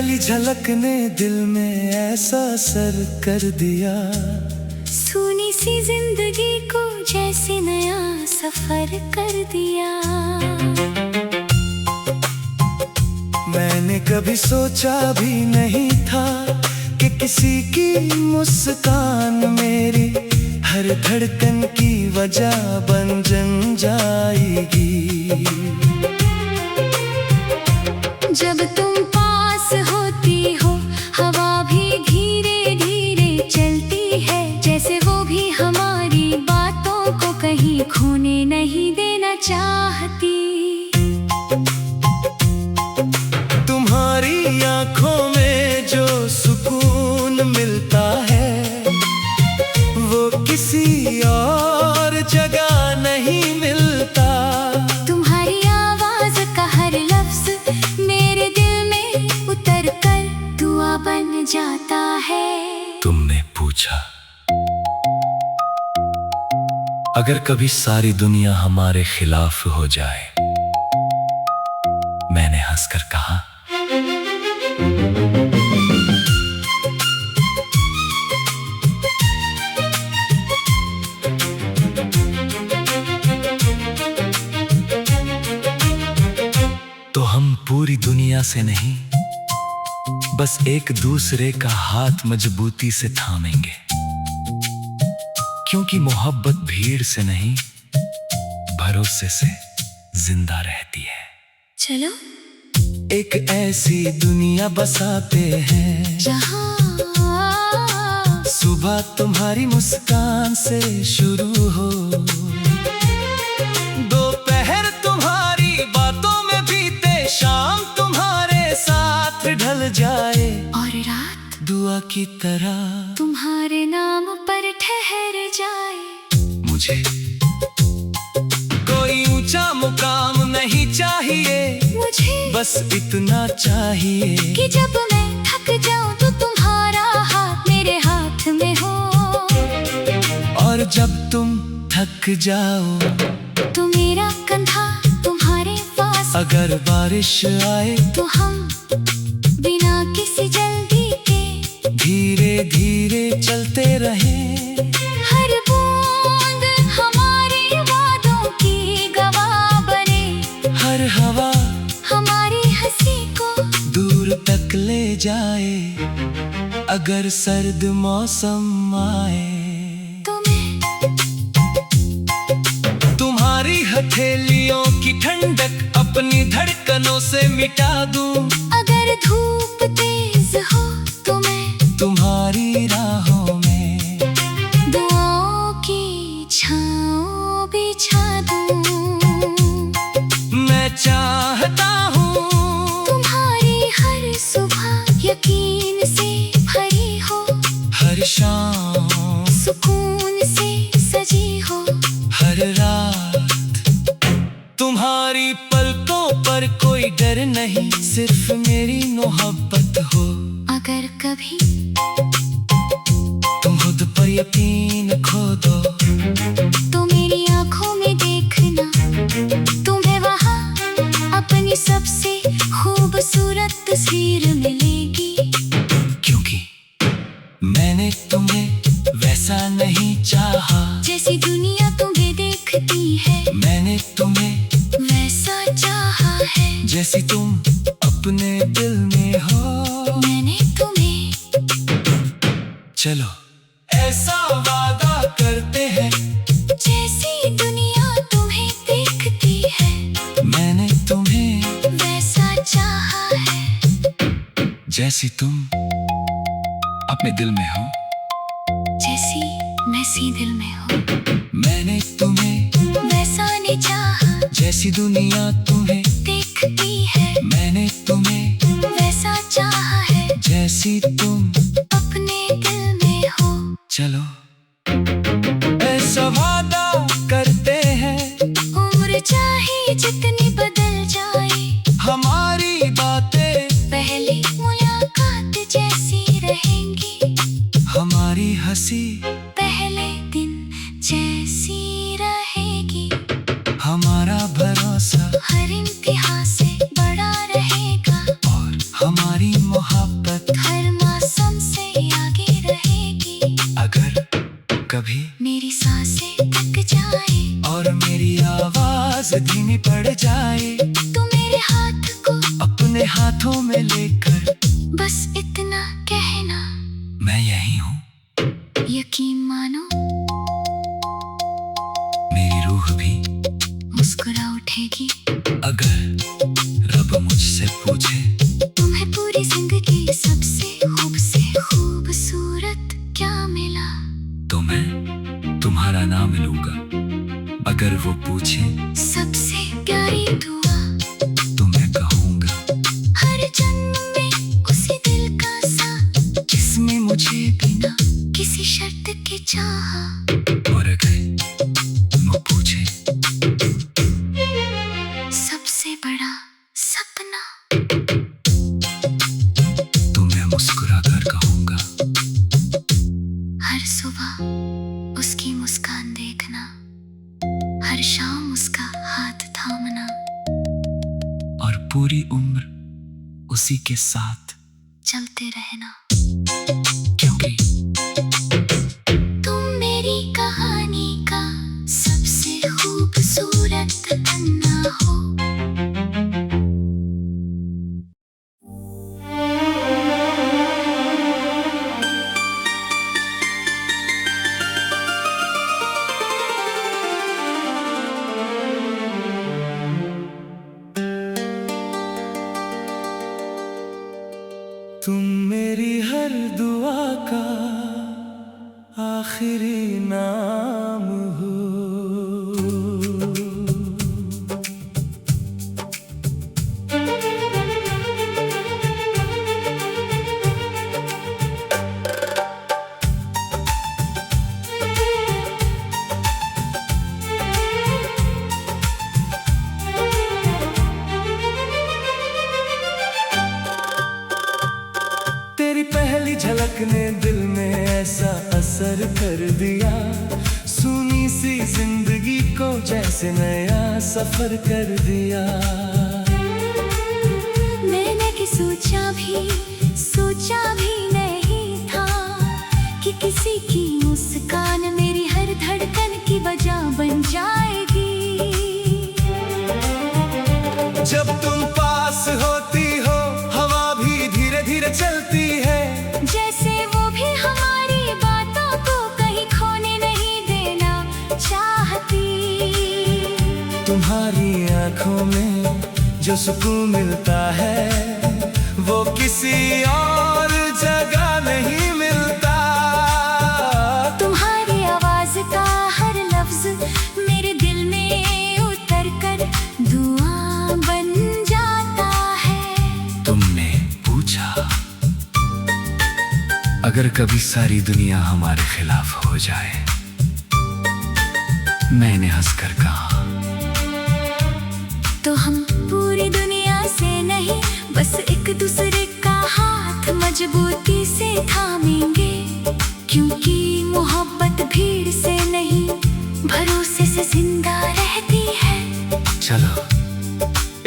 पहली झलक ने दिल में ऐसा असर कर दिया, सुनी सी जिंदगी को जैसे नया सफर कर दिया। मैंने कभी सोचा भी नहीं था कि किसी की मुस्कान मेरी हर धड़कन की वजह बन जाएगी। जब तुम पास होती हो हवा भी धीरे धीरे चलती है, जैसे वो भी हमारी बातों को कहीं खोने नहीं देना चाहती। तुम्हारी आंखों में जो सुकून मिलता है वो किसी और जगह नहीं मिलता। तुम्हारी आवाज का हर लफ्ज मेरे दिल में उतर कर दुआ बन जाता है। तुमने पूछा अगर कभी सारी दुनिया हमारे खिलाफ हो जाए, मैंने हंसकर कहा तो हम पूरी दुनिया से नहीं, बस एक दूसरे का हाथ मजबूती से थामेंगे, क्योंकि मोहब्बत भीड़ से नहीं भरोसे से जिंदा रहती है। चलो एक ऐसी दुनिया बसाते हैं जहाँ सुबह तुम्हारी मुस्कान से शुरू हो, दोपहर तुम्हारी बातों में बीते, शाम तुम्हारे साथ ढल जाए और रात दुआ की तरह तुम्हारे नाम पर ठहर जाए। मुझे कोई ऊंचा मुकाम नहीं चाहिए, मुझे बस इतना चाहिए कि जब मैं थक जाऊं तो तुम्हारा हाथ मेरे हाथ में हो, और जब तुम थक जाओ तो मेरा कंधा तुम्हारे पास। अगर बारिश आए तो हम बिना किसी जल्दी के धीरे धीरे चलते रहे। हर बूंद हमारे वादों की गवाह बने, हर हवा हमारी हंसी को दूर तक ले जाए। अगर सर्द मौसम आए तो मैं तुम्हारी हथेलियों की ठंडक अपनी धड़कनों से मिटा दूं। अगर धूप तेज हो तो मैं तुम्हारी राहों में दुआओं की छाँव बिछा दूं। मैं चाहता हूँ तुम्हारी हर सुबह यकीन से भरी हो, हर शाम सुकून से सजी हो, हर रात तुम्हारी पलकों पर कोई डर नहीं, सिर्फ मेरी मोहब्बत हो। अगर कभी तुम खुद पर यकीन खो दो तो मेरी आंखों में देखना, तुम्हें वहाँ अपनी सबसे खूबसूरत तस्वीर मिलेगी। क्योंकि मैंने तुम्हें वैसा नहीं चाहा जैसी दुनिया तुम्हें देखती है, मैंने तुम्हें वैसा चाहा है जैसी तुम अपने दिल में हो। मैंने तुम्हें। चलो ऐसा वादा करते हैं जैसी दुनिया तुम्हें देखती है, मैंने तुम्हें वैसा चाहा है जैसी तुम अपने दिल में हो। जैसी मैं सी दिल में हूँ, मैंने तुम्हें वैसा ने चाहा जैसी दुनिया तुम्हें देखती है, मैंने तुम्हें वैसा चाहा है जैसी तुम अपने दिल में हो। चलो ऐसा वादा करते हैं उम्र चाहे जितनी बदल जाए, हमारी बातें पहली मुलाकात जैसी रहेंगी, हमारी हंसी पहले दिन जैसी रहेगी, हमारा भरोसा हर इम्तिहान से बड़ा रहेगा, और हमारी मोहब्बत हाथों में लेकर बस इतना कहना, मैं यही हूँ, यकीन मानो मेरी रूह भी मुस्कुरा उठेगी। अगर रब मुझसे पूछे तुम्हें पूरी जिंदगी सबसे खूबसूरत क्या मिला, तो मैं तुम्हारा नाम मिलूंगा। अगर वो पूछे सबसे प्यारी दुआ, तो मैं कहूँगा हर जन्म में उसी दिल का साथ, जिसमें मुझे बिना किसी शर्त के चाहा। और अगर वो पूछे सबसे बड़ा सपना, तो मैं मुस्कुरा कर कहूँगा हर सुबह उसकी मुस्कान देखना, हर शाम उसका हाथ थामना, और पूरी उम्र उसी के साथ चलते रहना। क्योंकि तुम मेरी कहानी का सबसे खूबसूरत पन्ना हो। तुम मेरी हर दुआ का आखिरी नाम हो। तेरी पहली झलक ने दिल में ऐसा असर कर दिया, सुनी सी जिंदगी को जैसे नया सफर कर दिया। मैंने कि सोचा भी नहीं था कि किसी की मुस्कान मेरी हर धड़कन की वजह बन जाएगी। जब तुम पास होती हो हवा भी धीरे धीरे चलती है, जैसे वो भी हमारी बातों को कहीं खोने नहीं देना चाहती। तुम्हारी आंखों में जो सुकून मिलता है वो किसी और जगह नहीं मिलता। तुम्हारी आवाज का हर लफ्ज मेरे दिल में उतर कर दुआ बन जाता है। तुमने पूछा अगर कभी सारी दुनिया हमारे खिलाफ हो जाए, मैंने हंसकर कहा तो हम पूरी दुनिया से नहीं, बस एक दूसरे का हाथ मजबूती से थामेंगे। क्योंकि मोहब्बत भीड़ से नहीं, भरोसे से जिंदा रहती है। चलो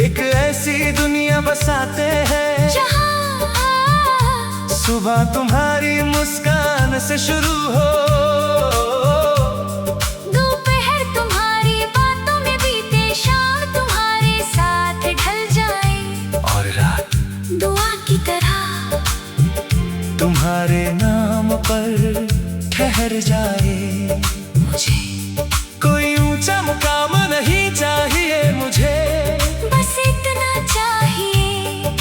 एक ऐसी दुनिया बसाते हैं जहाँ सुबह तुम्हारी मुस्कान से शुरू हो, दोपहर तुम्हारी बातों में बीते, शाम तुम्हारे साथ ढल जाए, और रात दुआ की तरह तुम्हारे नाम पर ठहर जाए। मुझे कोई ऊंचा मुकाम नहीं चाहिए मुझे, बस इतना चाहिए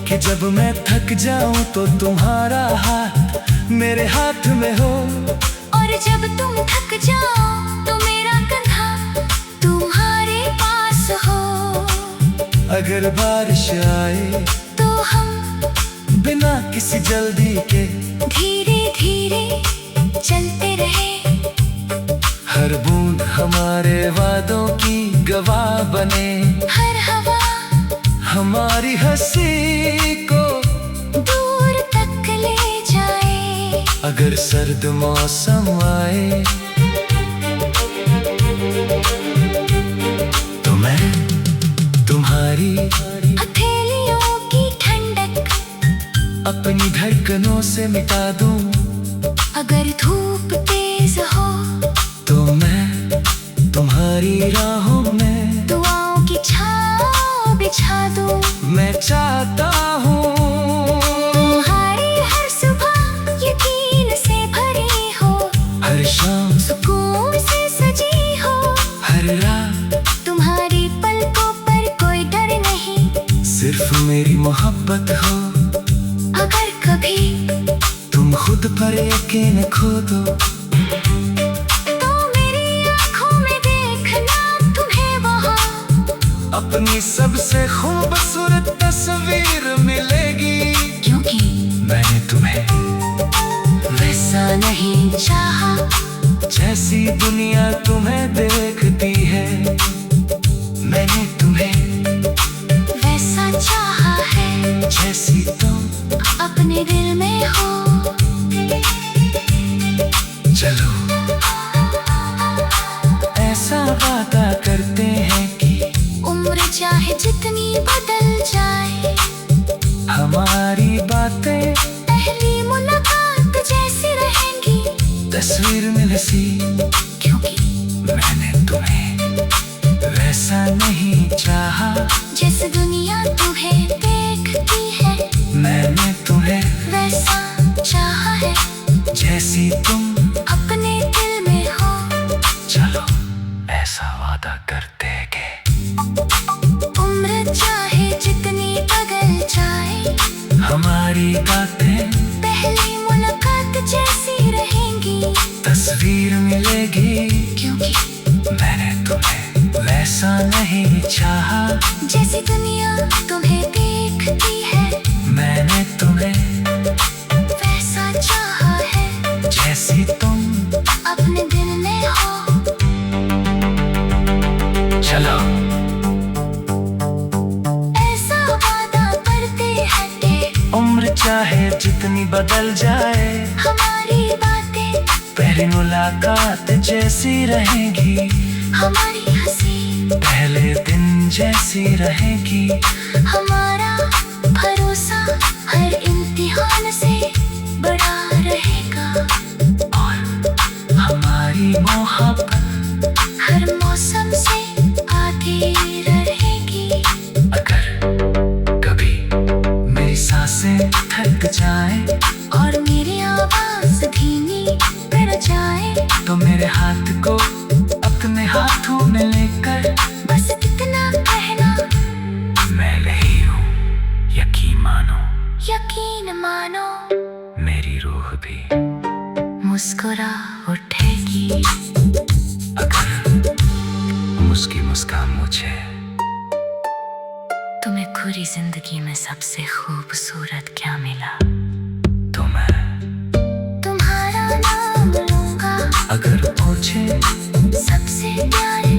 कि जब मैं थक जाऊं तो तुम्हारा हाथ मेरे हाथ में हो, और जब तुम थक जाओ तो मेरा कंधा तुम्हारे पास हो। अगर बारिश आए तो हम बिना किसी जल्दी के धीरे धीरे चलते रहे, हर बूंद हमारे वादों की गवाह बने, हर हवा हमारी हंसी को दूर तक ले जाए। अगर सर्द मौसम आए तो मैं तुम्हारी हथेलियों की ठंडक अपनी धड़कनों से मिटा दूं। अगर धूप तेज हो तो मैं तुम्हारी राहों में दुआओं की छाँव बिछा दूं। मैं मोहब्बत हो, अगर कभी तुम खुद पर यकीन खो दो, तो मेरी आँखों में देखना तुम्हें वहाँ, अपनी सबसे खूबसूरत तस्वीर मिलेगी। क्योंकि मैंने तुम्हें वैसा नहीं चाहा जैसी दुनिया तुम्हें देखती है, मैंने तुम्हें वैसा चाहा है जैसी तुम अपने दिल में हो। चलो ऐसा वादा करते हैं कि उम्र चाहे जितनी बदल जाए, हमारी बातें पहली मुलाकात जैसी रहेंगी, तस्वीर में हंसी। क्योंकि मैंने तुम्हें वैसा नहीं चाहा जैसे दुनिया तुम्हें देखती है, मैंने तुम्हें वैसा चाहा है जैसी तुम अपने दिल में हो। चलो ऐसा वादा करते हैं कि उम्र चाहे जितनी बदल जाए, हमारी बातें पहली मुलाकात जैसी रहेंगी, तस्वीर मिलेगी। क्योंकि मैंने तुम्हें वैसा नहीं चाहा जैसी दुनिया तुम्हें देखती है, मैंने तुम्हें वैसा चाहा है जैसी तुम अपने दिल में हो। चलो ऐसा वादा करते हैं कि उम्र चाहे जितनी बदल जाए, हमारी बातें पहली मुलाकात जैसी रहेगी, हमारी हंसी पहले दिन जैसी रहेगी, हमारा भरोसा हर इम्तिहान से बड़ा रहेगा, और हमारी मोहब्बत हर मौसम से आगे रहेगी। अगर कभी मेरी सांसें थक जाए और मेरी आवाज धीमी पड़ जाए, तो मेरे हाथ को अपने हाथों में लेकर बस इतना कहना, मैं नहीं हूँ, यकीन मानो, यकीन मानो, मेरी रूह भी मुस्कुरा उठेगी। अगर मुस्की मुस्कान मुझे तुम्हें पूरी जिंदगी में सबसे खूबसूरत क्या मिला, तो मैं तुम्हारा नाम लूंगा, अगर पूछे सबसे प्यारे